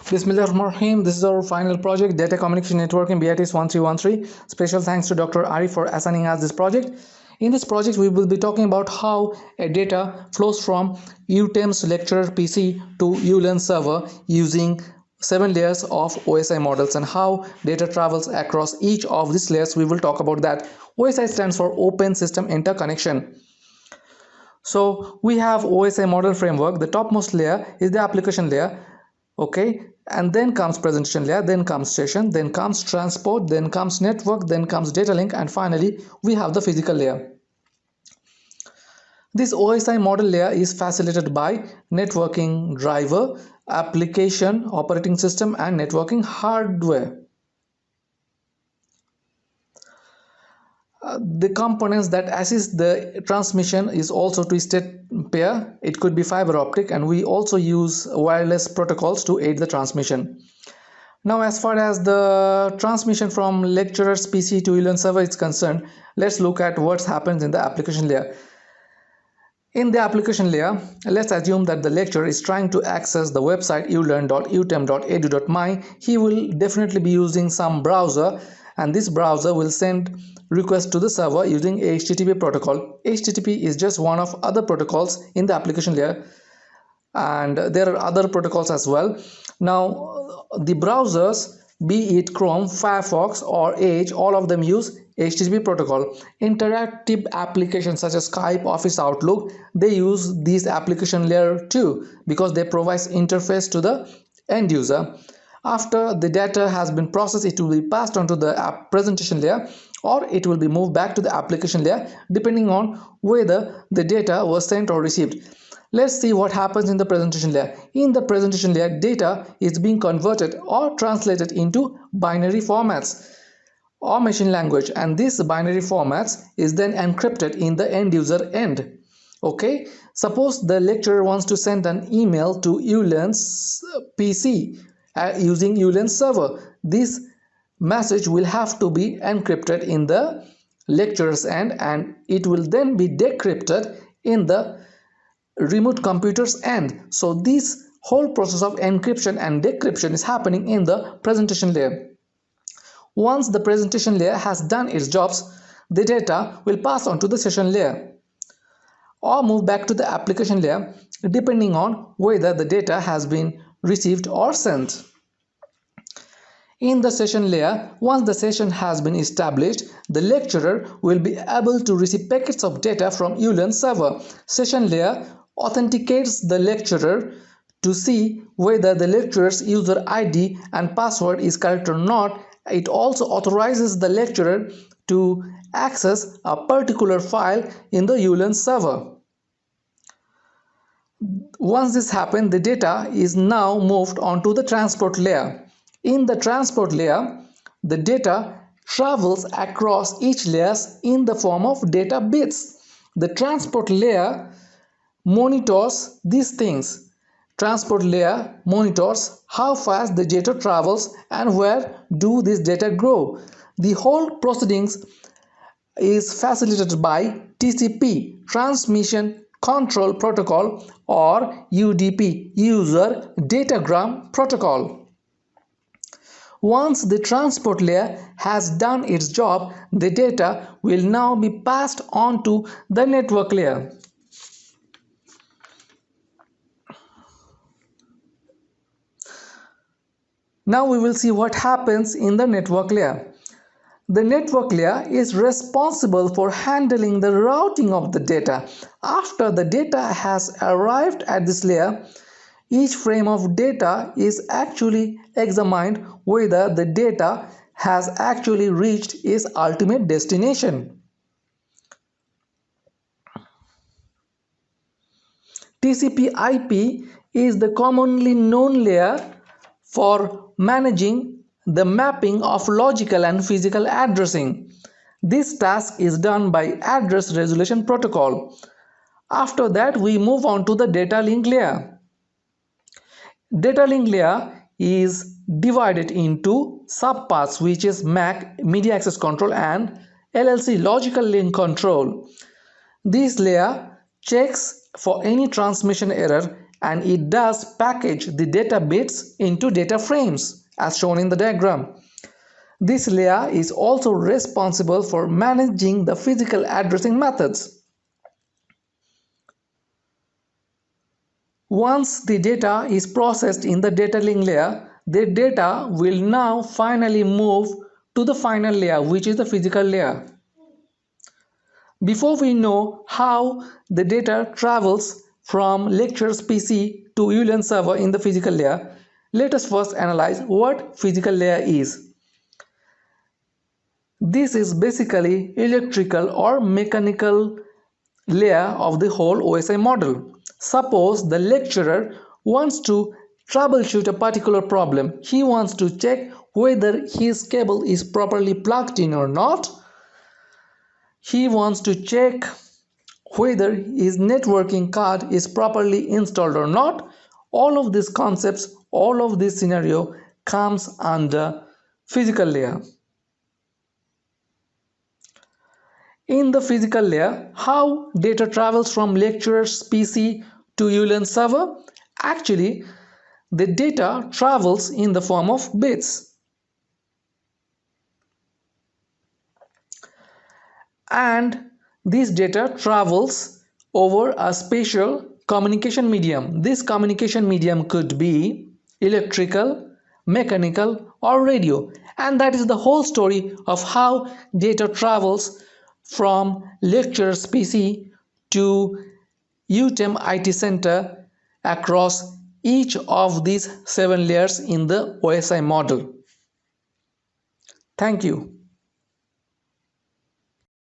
Bismillahirrahmanirrahim. This is our final project, Data Communication Network in BITS1313. Special thanks to Dr. Ari for assigning us this project. In this project, we will be talking about how a data flows from UTEM's lecturer PC to ULearn server using 7 layers of OSI models and how data travels across each of these layers. We will talk about that. OSI stands for Open System Interconnection. So we have OSI model framework. The topmost layer is the application layer. Okay, and then comes presentation layer, then comes session, then comes transport, then comes network, then comes data link, and finally we have the physical layer. This OSI model layer is facilitated by networking driver, application, operating system, and networking hardware. The components that assist the transmission is also twisted pair. It could be fiber optic, and we also use wireless protocols to aid the transmission. Now, as far as the transmission from lecturer's PC to ULearn server is concerned, let's look at what happens in the application layer. In the application layer, let's assume that the lecturer is trying to access the website ulearn.utem.edu.my. He will definitely be using some browser, and this browser will send requests to the server using HTTP protocol. HTTP is just one of other protocols in the application layer, and there are other protocols as well. Now, the browsers, be it Chrome, Firefox, or Edge, all of them use HTTP protocol. Interactive applications such as Skype, Office, Outlook, they use this application layer too because they provide interface to the end user. After the data has been processed, it will be passed on to the presentation layer, or it will be moved back to the application layer depending on whether the data was sent or received. Let's see what happens in the presentation layer. In the presentation layer, data is being converted or translated into binary formats or machine language, and this binary formats is then encrypted in the end user end. Okay, suppose the lecturer wants to send an email to ULearn's PC using ULearn server. This message will have to be encrypted in the lecturer's end, and it will then be decrypted in the remote computer's end. So this whole process of encryption and decryption is happening in the presentation layer. Once the presentation layer has done its jobs, the data will pass on to the session layer or move back to the application layer depending on whether the data has been received or sent. In the session layer, once the session has been established, the lecturer will be able to receive packets of data from ULearn server. Session layer authenticates the lecturer to see whether the lecturer's user ID and password is correct or not. It also authorizes the lecturer to access a particular file in the ULearn server. Once this happens, the data is now moved onto the transport layer. In the transport layer, the data travels across each layer in the form of data bits. The transport layer monitors these things. Transport layer monitors how fast the data travels and where do this data go. The whole proceedings is facilitated by TCP, Transmission Control Protocol, or UDP, User Datagram Protocol. Once the transport layer has done its job, the data will now be passed on to the network layer. Now we will see what happens in the network layer. The network layer is responsible for handling the routing of the data. After the data has arrived at this layer, each frame of data is actually examined whether the data has actually reached its ultimate destination. TCP/IP is the commonly known layer for managing the mapping of logical and physical addressing. This task is done by Address Resolution Protocol. After that, we move on to the data link layer. Data link layer is divided into subparts, which is MAC, Media Access Control, and LLC, Logical Link Control. This layer checks for any transmission error and it does package the data bits into data frames as shown in the diagram. This layer is also responsible for managing the physical addressing methods. Once the data is processed in the data link layer, the data will now finally move to the final layer, which is the physical layer. Before we know how the data travels from lecturer's PC to ULAN server in the physical layer, let us first analyze what physical layer is. This is basically electrical or mechanical layer of the whole OSI model. Suppose the lecturer wants to troubleshoot a particular problem. He wants to check whether his cable is properly plugged in or not. He wants to check whether his networking card is properly installed or not. All of these concepts, all of this scenario comes under physical layer. In the physical layer, how data travels from lecturer's PC to ULAN server? Actually, the data travels in the form of bits. And this data travels over a special communication medium. This communication medium could be electrical, mechanical, or radio. And that is the whole story of how data travels from lecturer's PC to UTEM IT Center across each of these 7 layers in the OSI model. Thank you.